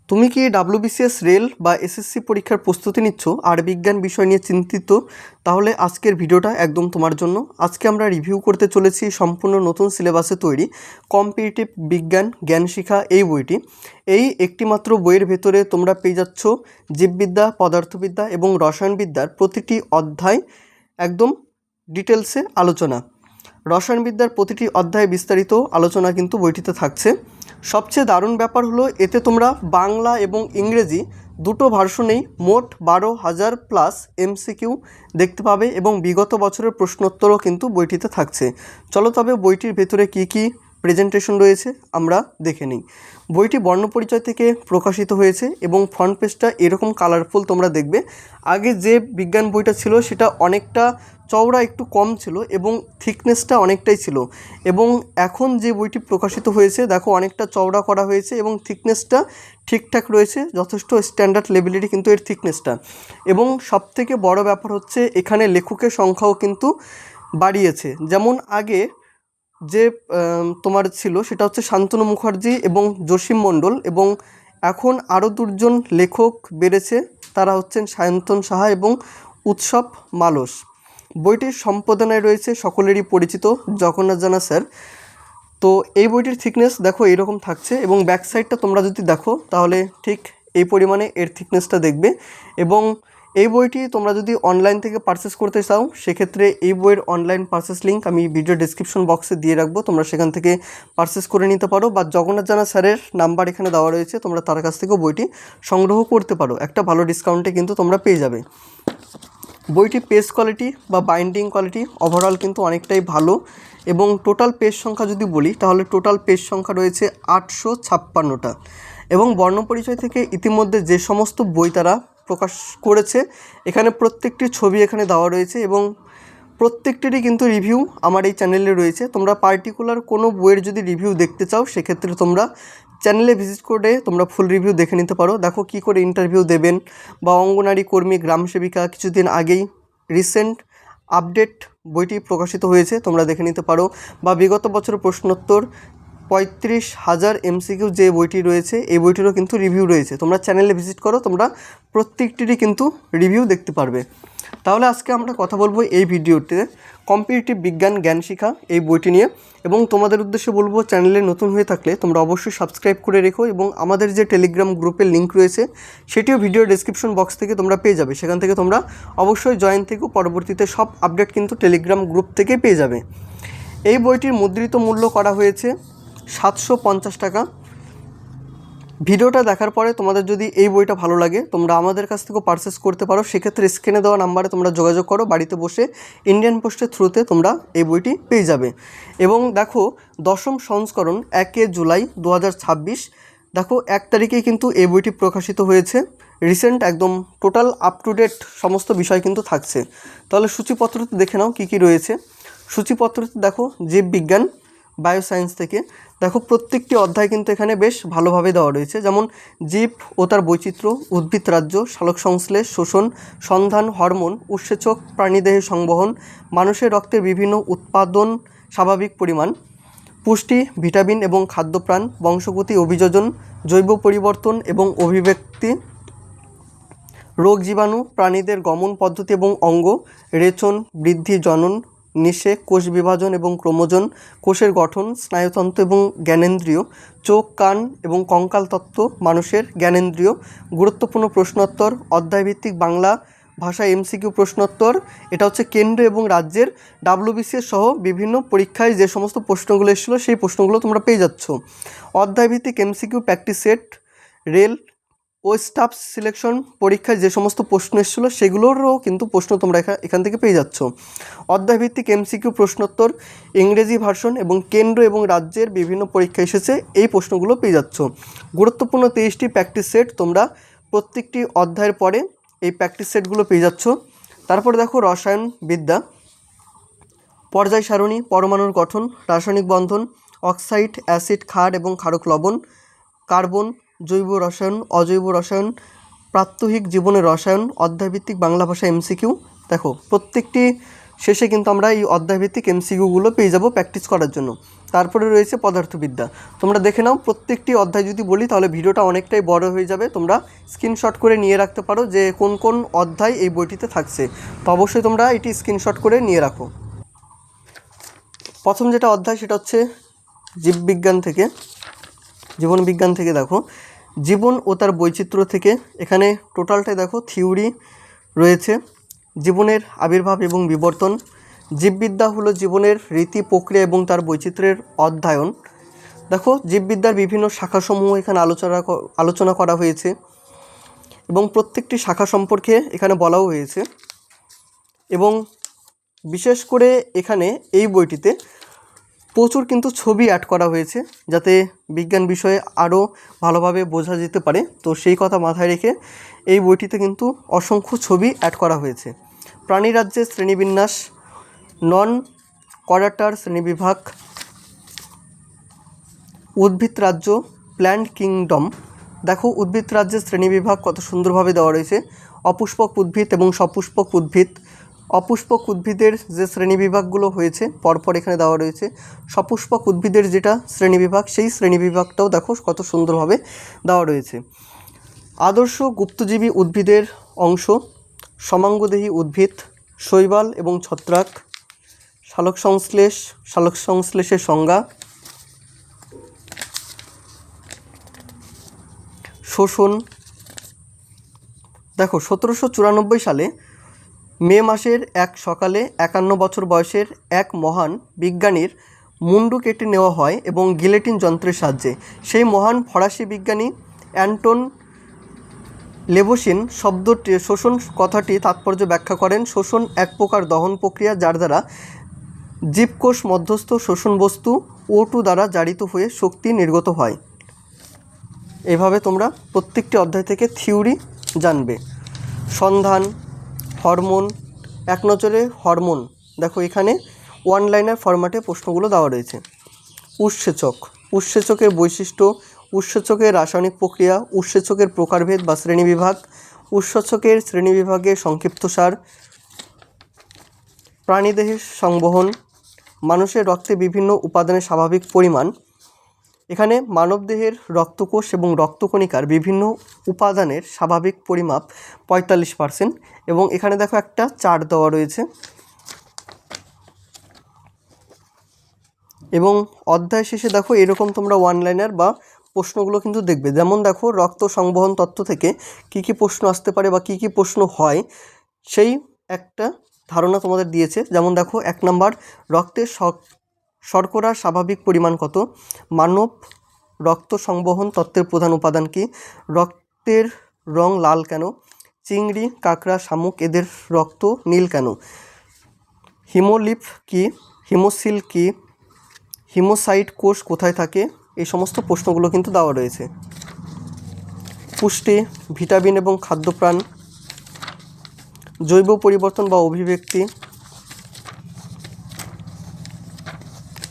তুমি কি WBCS rail বা এসএসসি পরীক্ষার প্রস্তুতি নিচ্ছ আর বিজ্ঞান বিষয় নিয়ে চিন্তিত? তাহলে আজকের ভিডিওটা একদম তোমার জন্য। আজকে আমরা রিভিউ করতে চলেছি সম্পূর্ণ নতুন সিলেবাসে তৈরি কম্পিটিটিভ বিজ্ঞান জ্ঞান শিখা এই বইটি। এই একটি মাত্র বইয়ের ভেতরে তোমরা পেয়ে যাচ্ছ জীববিদ্যা, পদার্থবিদ্যা এবং রসায়নবিদ্যার প্রতিটি অধ্যায় একদম ডিটেলসে আলোচনা। রসায়নবিদ্যার প্রতিটি অধ্যায়ে বিস্তারিত আলোচনা কিন্তু বইটিতে থাকছে। সবচেয়ে দারুণ ব্যাপার হলো এতে তোমরা বাংলা এবং ইংরেজি দুটো ভার্সনেই মোট 12,000 প্লাস এমসিকিউ দেখতে পাবে এবং বিগত বছরের প্রশ্নোত্তরও কিন্তু বইটিতে থাকছে। চলো তবে বইটির ভেতরে কি কি প্রেজেন্টেশন রয়েছে আমরা দেখে নিই। বইটি বর্ণপরিচয় থেকে প্রকাশিত হয়েছে এবং ফ্রন্ট পেজটা এরকম কালারফুল তোমরা দেখবে। আগে যে বিজ্ঞান বইটা ছিল সেটা অনেকটা চওড়া, একটু কম ছিল এবং থিকনেসটা অনেকটাই ছিল, এবং এখন যে বইটি প্রকাশিত হয়েছে দেখো অনেকটা চওড়া করা হয়েছে এবং থিকনেসটা ঠিকঠাক রয়েছে, যথেষ্ট স্ট্যান্ডার্ড লেভেলেরই কিন্তু এর থিকনেসটা। এবং সবথেকে বড় ব্যাপার হচ্ছে এখানে লেখকের সংখ্যাও কিন্তু বাড়িয়েছে। যেমন আগে যে তোমার ছিল সেটা হচ্ছে শান্তনু মুখার্জি এবং জসীম মণ্ডল, এবং এখন আরও দুজন লেখক বেড়েছে, তারা হচ্ছেন সায়ন্তন সাহা এবং উৎসব মালস। বইটির সম্পাদনায় রয়েছে সকলেরই পরিচিত জগন্নাথ জানা স্যার। তো এই বইটির থিকনেস দেখো এইরকম থাকছে এবং ব্যাক সাইডটা তোমরা যদি দেখো তাহলে ঠিক এই পরিমাণে এর থিকনেসটা দেখবে। এবং এই বইটি তোমরা যদি অনলাইন থেকে পারচেস করতে চাও সেক্ষেত্রে এই বইয়ের অনলাইন পারচেস লিঙ্ক আমি ভিডিও ডেসক্রিপশন বক্সে দিয়ে রাখবো, তোমরা সেখান থেকে পারচেস করে নিতে পারো, বা জগন্নাথ জানা স্যারের নাম্বার এখানে দেওয়া রয়েছে, তোমরা তার কাছ থেকেও বইটি সংগ্রহ করতে পারো, একটা ভালো ডিসকাউন্টে কিন্তু তোমরা পেয়ে যাবে। বইটি পেজ কোয়ালিটি বা বাইন্ডিং কোয়ালিটি ওভারঅল কিন্তু অনেকটাই ভালো, এবং টোটাল পেজ সংখ্যা যদি বলি তাহলে টোটাল পেজ সংখ্যা রয়েছে 856টা। এবং বর্ণপরিচয় থেকে ইতিমধ্যে যে সমস্ত বই তারা প্রকাশ করেছে এখানে প্রত্যেকটি ছবি এখানে দেওয়া রয়েছে এবং প্রত্যেকটিরই কিন্তু রিভিউ আমার এই চ্যানেলে রয়েছে। তোমরা পার্টিকুলার কোনো বইয়ের যদি রিভিউ দেখতে চাও সেক্ষেত্রে তোমরা চ্যানেলে ভিজিট করে তোমরা ফুল রিভিউ দেখে নিতে পারো। দেখো কী করে ইন্টারভিউ দেবেন, বা অঙ্গনারী কর্মী, গ্রাম সেবিকা, কিছুদিন আগেই রিসেন্ট আপডেট বইটি প্রকাশিত হয়েছে, তোমরা দেখে নিতে পারো। বা বিগত বছরের প্রশ্নোত্তর 35,000 এমসিকিউ যে বইটি রয়েছে এই বইটিরও কিন্তু রিভিউ রয়েছে, তোমরা চ্যানেলে ভিজিট করো, তোমরা প্রত্যেকটিরই কিন্তু রিভিউ দেখতে পারবে। তাহলে আজকে আমরা কথা বলবো এই ভিডিওতে কম্পিটিটিভ বিজ্ঞান জ্ঞান শিখা এই বইটি নিয়ে, এবং তোমাদের উদ্দেশ্যে বলবো চ্যানেলে নতুন হয়ে থাকলে তোমরা অবশ্যই সাবস্ক্রাইব করে রেখো, এবং আমাদের যে টেলিগ্রাম গ্রুপের লিঙ্ক রয়েছে সেটিও ভিডিও ডেসক্রিপশন বক্স থেকে তোমরা পেয়ে যাবে, সেখান থেকে তোমরা অবশ্যই জয়েন থেকেও পরবর্তীতে সব আপডেট কিন্তু টেলিগ্রাম গ্রুপ থেকে পেয়ে যাবে। এই বইটির মুদ্রিত মূল্য করা হয়েছে 750 টাকা। ভিডিওটা দেখার পরে তোমাদের যদি এই বইটা ভালো লাগে তোমরা আমাদের কাছ থেকেও পারচেস করতে পারো, সেক্ষেত্রে স্ক্রিনে দেওয়া নাম্বারে তোমরা যোগাযোগ করো, বাড়িতে বসে ইন্ডিয়ান পোস্টের থ্রুতে তোমরা এই বইটি পেয়ে যাবে। এবং দেখো 10ম সংস্করণ 1 জুলাই 2026, দেখো 1 তারিখেই কিন্তু এই বইটি প্রকাশিত হয়েছে, রিসেন্ট একদম টোটাল আপ টু ডেট সমস্ত বিষয় কিন্তু থাকছে। তাহলে সূচিপত্রতে দেখে নাও কী কী রয়েছে। সূচিপত্রতে দেখো জীববিজ্ঞান বায়োসায়েন্স থেকে দেখো প্রত্যেকটি অধ্যায় কিন্তু এখানে বেশ ভালোভাবে দেওয়া রয়েছে, যেমন জীব ও তার বৈচিত্র্য, উদ্ভিদ রাজ্য, সালোক সংশ্লেষ, শোষণ, সন্ধান, হরমোন, উৎসেচক, প্রাণীদেহে সংবহন, মানুষের রক্তের বিভিন্ন উৎপাদন, স্বাভাবিক পরিমাণ, পুষ্টি, ভিটামিন এবং খাদ্যপ্রাণ, বংশগতি, অভিযোজন, জৈব পরিবর্তন এবং অভিব্যক্তি, রোগ জীবাণু, প্রাণীদের গমন পদ্ধতি এবং অঙ্গ, রেচন, বৃদ্ধি, জনন, নিষেক, কোষ বিভাজন এবং ক্রোমোজোন, কোষের গঠন, স্নায়ুতন্ত্র এবং জ্ঞানেন্দ্রিয়, চোখ, কান এবং কঙ্কাল তত্ত্ব, মানুষের জ্ঞানেন্দ্রিয়, গুরুত্বপূর্ণ প্রশ্নোত্তর, অধ্যায়ভিত্তিক বাংলা ভাষা এমসিকিউ প্রশ্নোত্তর, এটা হচ্ছে কেন্দ্র এবং রাজ্যের ডাব্লিউবিসিএস সহ বিভিন্ন পরীক্ষায় যে সমস্ত প্রশ্নগুলো এসেছিলো সেই প্রশ্নগুলো তোমরা পেয়ে যাচ্ছ। অধ্যায়ভিত্তিক এমসিকিউ প্র্যাকটিস সেট, রেল ও স্টাফ সিলেকশন পরীক্ষায় যে সমস্ত প্রশ্ন এসেছিলো সেগুলোরও কিন্তু প্রশ্ন তোমরা এখান থেকে পেয়ে যাচ্ছ। অধ্যায়ভিত্তিক এমসিকিউ প্রশ্নোত্তর, ইংরেজি ভার্সন এবং কেন্দ্র এবং রাজ্যের বিভিন্ন পরীক্ষা এসেছে এই প্রশ্নগুলো পেয়ে যাচ্ছ। গুরুত্বপূর্ণ 23টি প্র্যাকটিস সেট, তোমরা প্রত্যেকটি অধ্যায়ের পরে এই প্র্যাকটিস সেটগুলো পেয়ে যাচ্ছ। তারপর দেখো রসায়ন বিদ্যা, পর্যায় সারণী, পরমাণুর গঠন, রাসায়নিক বন্ধন, অক্সাইড, অ্যাসিড, ক্ষার এবং ক্ষারক লবণ, কার্বন, জৈব রসায়ন, অজৈব রসায়ন, প্রাত্যহিক জীবনের রসায়ন, অধ্যায়ভিত্তিক বাংলা ভাষা এমসিকিউ। দেখো প্রত্যেকটি শেষে কিন্তু আমরা এই অধ্যায়ভিত্তিক এমসিকিউগুলো পেয়ে যাব প্র্যাকটিস করার জন্য। তারপরে রয়েছে পদার্থবিদ্যা। তোমরা দেখে নাও, প্রত্যেকটি অধ্যায় যদি বলি তাহলে ভিডিওটা অনেকটাই বড় হয়ে যাবে। তোমরা স্ক্রিনশট করে নিয়ে রাখতে পারো যে কোন কোন অধ্যায় এই বইটিতে থাকছে, তো অবশ্যই তোমরা এটি স্ক্রিনশট করে নিয়ে রাখো। প্রথম যেটা অধ্যায় সেটা হচ্ছে জীবনবিজ্ঞান থেকে। দেখো, জীবন ও তার বৈচিত্র্য থেকে এখানে টোটালটাই দেখো থিওরি রয়েছে। জীবনের আবির্ভাব এবং বিবর্তন। জীববিদ্যা হলো জীবনের রীতি, প্রক্রিয়া এবং তার বৈচিত্র্যের অধ্যয়ন। দেখো, জীববিদ্যার বিভিন্ন শাখাসমূহ এখানে আলোচনা করা হয়েছে এবং প্রত্যেকটি শাখা সম্পর্কে এখানে বলাও হয়েছে। এবং বিশেষ করে এখানে এই বইটিতে প্রচুর কিন্তু ছবি অ্যাড করা হয়েছে যাতে বিজ্ঞান বিষয়ে আরও ভালোভাবে বোঝা যেতে পারে। তো সেই কথা মাথায় রেখে এই বইটিতে কিন্তু অসংখ্য ছবি অ্যাড করা হয়েছে। প্রাণীরাজ্যের শ্রেণীবিন্যাস, নন কর্ডাটার শ্রেণীবিভাগ, উদ্ভিদ রাজ্য, প্ল্যান্ট কিংডম। দেখো, উদ্ভিদ রাজ্যের শ্রেণীবিভাগ কত সুন্দরভাবে দেওয়া রয়েছে। অপুষ্পক উদ্ভিদ এবং সপুষ্পক উদ্ভিদ। অপুষ্পক উদ্ভিদের যে শ্রেণীবিভাগগুলো হয়েছে পরপর এখানে দেওয়া রয়েছে। সপুষ্পক উদ্ভিদের যেটা শ্রেণীবিভাগ, সেই শ্রেণীবিভাগটাও দেখো কত সুন্দরভাবে দেওয়া রয়েছে। আদর্শ গুপ্তজীবী উদ্ভিদের অংশ, সমাঙ্গদেহী উদ্ভিদ, শৈবাল এবং ছত্রাক, সালোক সংশ্লেষের সংজ্ঞা, শোষণ। দেখো, 1794 সালে মে মাসের এক সকালে 51 বছর বয়সের এক মহান বিজ্ঞানীর মুন্ডু কেটে নেওয়া হয় এবং গিলেটিন যন্ত্রের সাহায্যে। সেই মহান ফরাসি বিজ্ঞানী অ্যান্টন লেবোসিন শোষণ কথাটি তাৎপর্য ব্যাখ্যা করেন। শোষণ এক প্রকার দহন প্রক্রিয়া যার দ্বারা জীবকোষ মধ্যস্থ শোষণ বস্তু O2 দ্বারা জারিত হয়ে শক্তি নির্গত হয়। এভাবে তোমরা প্রত্যেকটি অধ্যায় থেকে থিওরি জানবে। সন্ধান, হরমোন, এক নজরে হরমোন। দেখো, এখানে ওয়ান লাইনার ফরম্যাটে প্রশ্নগুলো দেওয়া রয়েছে। উৎসেচকের বৈশিষ্ট্য, উৎসেচকের রাসায়নিক প্রক্রিয়া, উৎসেচকের প্রকারভেদ বা শ্রেণীবিভাগ, উৎসেচকের শ্রেণীবিভাগের সংক্ষিপ্তসার, প্রাণীদেহের সংবহন, মানুষের রক্তে বিভিন্ন উপাদানের স্বাভাবিক পরিমাণ। এখানে মানবদেহের রক্তকোষ এবং রক্তকণিকার বিভিন্ন উপাদানের স্বাভাবিক পরিমাপ 45%। এবং এখানে দেখো একটা চার্ট দেওয়া রয়েছে। এবং অধ্যায় শেষে দেখো এরকম তোমরা ওয়ান লাইনার বা প্রশ্নগুলো কিন্তু দেখবে। যেমন দেখো, রক্ত সংবহন তত্ত্ব থেকে কী কী প্রশ্ন আসতে পারে বা কী কী প্রশ্ন হয় সেই একটা ধারণা তোমাদের দিয়েছে। যেমন দেখো, 1 নম্বর, রক্তের শর্করার স্বাভাবিক পরিমাণ কত? মানব রক্ত সংবহন তত্ত্বের প্রধান উপাদান কী? রক্তের রং লাল কেন? চিংড়ি, কাঁকড়া, শামুক এদের রক্ত নীল কেন? হিমোলিম্ফ কী? হিমোসিল কী? হিমোসাইট কোষ কোথায় থাকে? এই সমস্ত প্রশ্নগুলো কিন্তু দেওয়া রয়েছে। পুষ্টি, ভিটামিন এবং খাদ্যপ্রাণ, জৈব পরিবর্তন বা অভিব্যক্তি।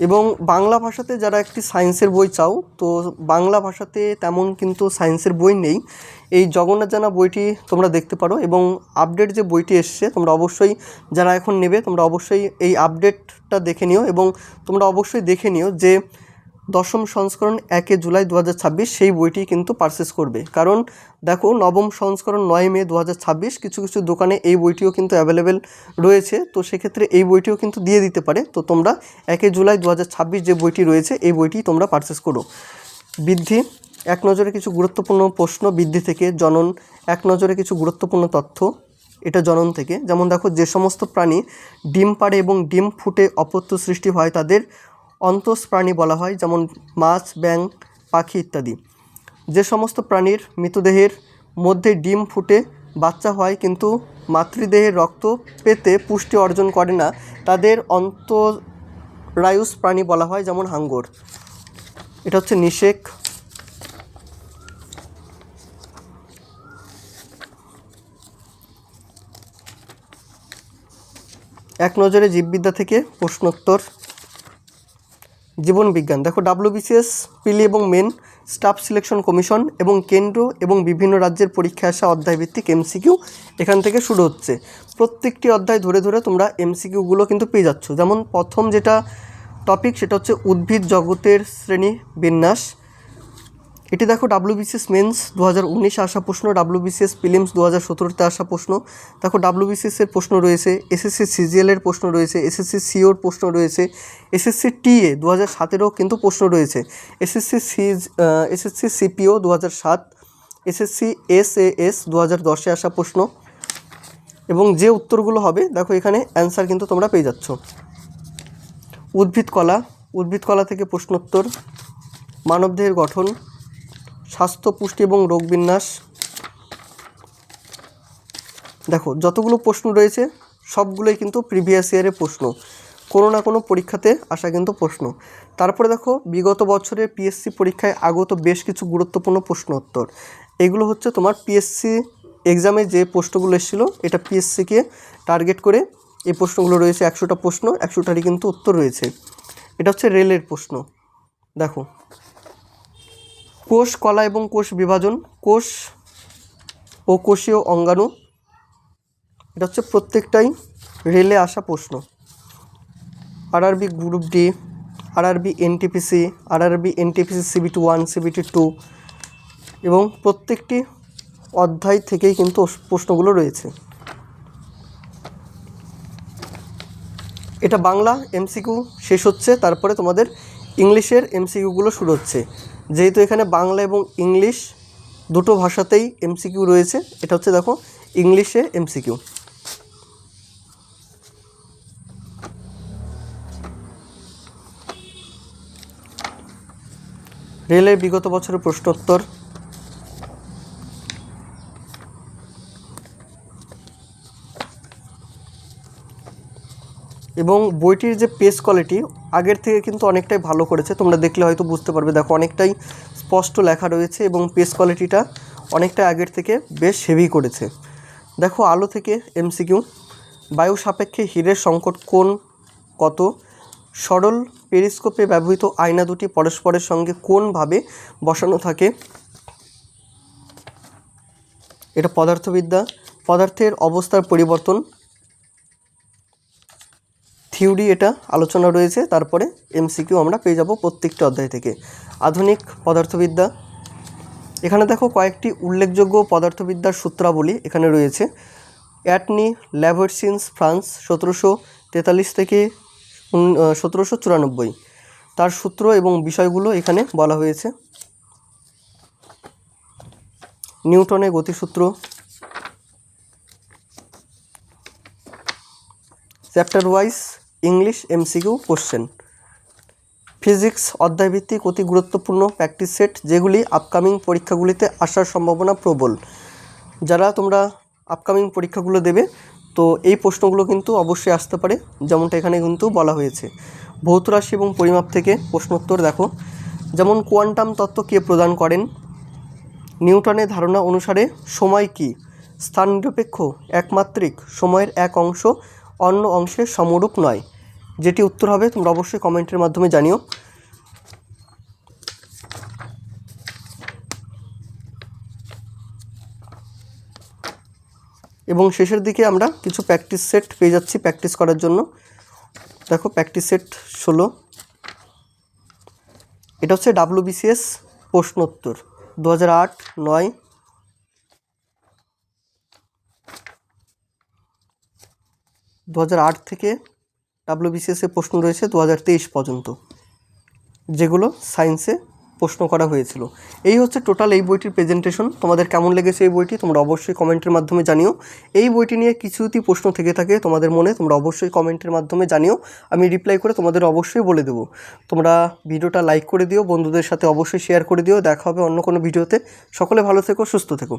এবং বাংলা ভাষাতে যারা একটি সায়েন্সের বই চাও, তো বাংলা ভাষাতে তেমন কিন্তু সায়েন্সের বই নেই। এই জগন্নাথ জানা বইটি তোমরা দেখতে পারো এবং আপডেট যে বইটি এসছে তোমরা অবশ্যই, যারা এখন নেবে তোমরা অবশ্যই এই আপডেটটা দেখে নিও। এবং তোমরা অবশ্যই দেখে নিও যে 10ম সংস্করণ 1 জুলাই 2026 সেই বইটি কিন্তু পারচেস করবে। কারণ দেখো, 9ম সংস্করণ 9 মে 2026 কিছু কিছু দোকানে এই বইটিও কিন্তু অ্যাভেলেবেল রয়েছে। তো সেক্ষেত্রে এই বইটিও কিন্তু দিয়ে দিতে পারে। তো তোমরা 1 জুলাই 2026 যে বইটি রয়েছে এই বইটি তোমরা পারচেস করো। বৃদ্ধি, এক নজরে কিছু গুরুত্বপূর্ণ প্রশ্ন বৃদ্ধি থেকে। জনন, এক নজরে কিছু গুরুত্বপূর্ণ তথ্য, এটা জনন থেকে। যেমন দেখো, যে সমস্ত প্রাণী ডিম পাড়ে এবং ডিম ফুটে অপত্য সৃষ্টি হয় তাদের অন্তঃপ্রাণী বলা হয়, যেমন মাছ, ব্যাঙ, পাখি ইত্যাদি। যে সমস্ত প্রাণীর মৃতদেহের মধ্যে ডিম ফুটে বাচ্চা হয় কিন্তু মাতৃদেহের রক্ত পেতে পুষ্টি অর্জন করে না তাদের অন্তরায়ুষ প্রাণী বলা হয়, যেমন হাঙ্গর। এটা হচ্ছে নিষেক। এক নজরে জীববিদ্যা থেকে প্রশ্নোত্তর। জীবন বিজ্ঞান, দেখো WBCS প্রিলি এবং মেন স্টাফ সিলেকশন কমিশন এবং কেন্দ্র এবং বিভিন্ন রাজ্যের পরীক্ষায় আসা অধ্যায়ভিত্তিক এমসিকিউ এখান থেকে শুরু হচ্ছে। প্রত্যেকটি অধ্যায় ধরে ধরে তোমরা এমসিকিউগুলো কিন্তু পেয়ে যাচ্ছ। যেমন প্রথম যেটা টপিক সেটা হচ্ছে উদ্ভিদ জগতের শ্রেণী বিন্যাস। এটি দেখো ডাব্লিউবিসিএস মেন্স 2019 আসা প্রশ্ন, ডাব্লিউবিসিএস প্রিলিমস 2017-তে আসা প্রশ্ন। দেখো ডাব্লিউবিসিএসের প্রশ্ন রয়েছে, এসএসসি সিজিএলের প্রশ্ন রয়েছে, এসএসসি সিওর প্রশ্ন রয়েছে, এসএসসি টিএ 2017-ও কিন্তু প্রশ্ন রয়েছে, এসএসসি সিপিও 2007, এসএসসি এসএএস 2010-এ আসা প্রশ্ন। এবং যে উত্তরগুলো হবে দেখো এখানে অ্যান্সার কিন্তু তোমরা পেয়ে যাচ্ছ। উদ্ভিদ কলা থেকে প্রশ্নোত্তর, মানবদেহের গঠন, স্বাস্থ্য, পুষ্টি এবং রোগ বিন্যাস। দেখো যতগুলো প্রশ্ন রয়েছে সবগুলোই কিন্তু প্রিভিয়াস ইয়ারের প্রশ্ন, কোনো না কোনো পরীক্ষাতে আসা কিন্তু প্রশ্ন। তারপরে দেখো বিগত বছরের পিএসসি পরীক্ষায় আগত বেশ কিছু গুরুত্বপূর্ণ প্রশ্ন উত্তর। এগুলো হচ্ছে তোমার পিএসসি এক্সামে যে প্রশ্নগুলো এসেছিলো, এটা পিএসসিকে টার্গেট করে এই প্রশ্নগুলো রয়েছে। 100টা প্রশ্ন, 100টারই কিন্তু উত্তর রয়েছে। এটা হচ্ছে রেলের প্রশ্ন। দেখো কোষ কলা এবং কোষ বিভাজন, কোষ ও কোষীয় অঙ্গাণু, এটা হচ্ছে প্রত্যেকটাই রেলে আসা প্রশ্ন। RRB group D, RRB NTPC, RRB NTPC CBT 1, CBT 2 এবং প্রত্যেকটি অধ্যায় থেকেই কিন্তু প্রশ্নগুলো রয়েছে। এটা বাংলা এমসিকিউ শেষ হচ্ছে, তারপরে তোমাদের ইংলিশের এমসিকিউগুলো শুরু হচ্ছে। যেহেতু এখানে বাংলা এবং ইংলিশ দুটো ভাষাতেই এমসিকিউ রয়েছে, এটা হচ্ছে দেখো ইংলিশে এমসিকিউ। রেলের বিগত বছরের প্রশ্নোত্তর। এবং বইটির যে পেজ কোয়ালিটি আগের থেকে কিন্তু অনেকটাই ভালো করেছে, তোমরা দেখলে হয়তো বুঝতে পারবে। দেখো অনেকটাই স্পষ্ট লেখা রয়েছে এবং পেজ কোয়ালিটিটা অনেকটা আগের থেকে বেশ হেভি করেছে। দেখো আলো থেকে এমসিকিউ, বায়ু সাপেক্ষে হীরের সংকট কোণ কত, সরল পেরিস্কোপে ব্যবহৃত আয়না দুটি পরস্পরের সঙ্গে কোনভাবে বসানো থাকে। এটা পদার্থবিদ্যা, পদার্থের অবস্থার পরিবর্তন থিওরি এটা আলোচনা রয়েছে। তারপরে এমসিকিউ আমরা পেয়ে যাব প্রত্যেকটি অধ্যায় থেকে। আধুনিক পদার্থবিদ্যা, এখানে দেখো কয়েকটি উল্লেখযোগ্য পদার্থবিদ্যার সূত্রাবলী এখানে রয়েছে। অ্যাটনি ল্যাভরসিন্স, ফ্রান্স, 1743 থেকে 1794, তার সূত্র এবং বিষয়গুলো এখানে বলা হয়েছে। নিউটনের গতিসূত্র, chapter wise English MCQ question. Physics অধ্যায়ভিত্তিক অতি গুরুত্বপূর্ণ প্র্যাকটিস সেট, যেগুলি আপকামিং পরীক্ষাগুলিতে আসার সম্ভাবনা প্রবল। যারা তোমরা আপকামিং পরীক্ষাগুলো দেবে তো এই প্রশ্নগুলো কিন্তু অবশ্যই আসতে পারে, যেমনটা এখানে কিন্তু বলা হয়েছে। ভৌত রাশি এবং পরিমাপ থেকে প্রশ্নোত্তর দেখো, যেমন কোয়ান্টাম তত্ত্ব কে প্রদান করেন, নিউটনের ধারণা অনুসারে সময় কি, স্থান নিরপেক্ষ, একমাত্রিক, সময়ের এক অংশ অন্য অংশের সমরূপ নয়। যেটি উত্তর হবে তোমরা অবশ্যই কমেন্টের মাধ্যমে জানিও। এবং শেষের দিকে আমরা কিছু প্র্যাকটিস সেট পেয়ে যাচ্ছি প্র্যাকটিস করার জন্য। দেখো প্র্যাকটিস সেট 16, এটা হচ্ছে ডাব্লিউবিসিএস প্রশ্নোত্তর 2008, 9, 2008 থেকে ডাব্লিউবিসিএসের প্রশ্ন রয়েছে 2023 পর্যন্ত, যেগুলো সায়েন্সে প্রশ্ন করা হয়েছিল। এই হচ্ছে টোটাল এই বইটির প্রেজেন্টেশন। তোমাদের কেমন লেগেছে এই বইটি তোমরা অবশ্যই কমেন্টের মাধ্যমে জানিও। এই বইটি নিয়ে কিছু যদি প্রশ্ন থেকে থাকে তোমাদের মনে, তোমরা অবশ্যই কমেন্টের মাধ্যমে জানিও, আমি রিপ্লাই করে তোমাদের অবশ্যই বলে দেবো। তোমরা ভিডিওটা লাইক করে দিও, বন্ধুদের সাথে অবশ্যই শেয়ার করে দিও। দেখা হবে অন্য কোনো ভিডিওতে। সকলে ভালো থেকো, সুস্থ থেকো।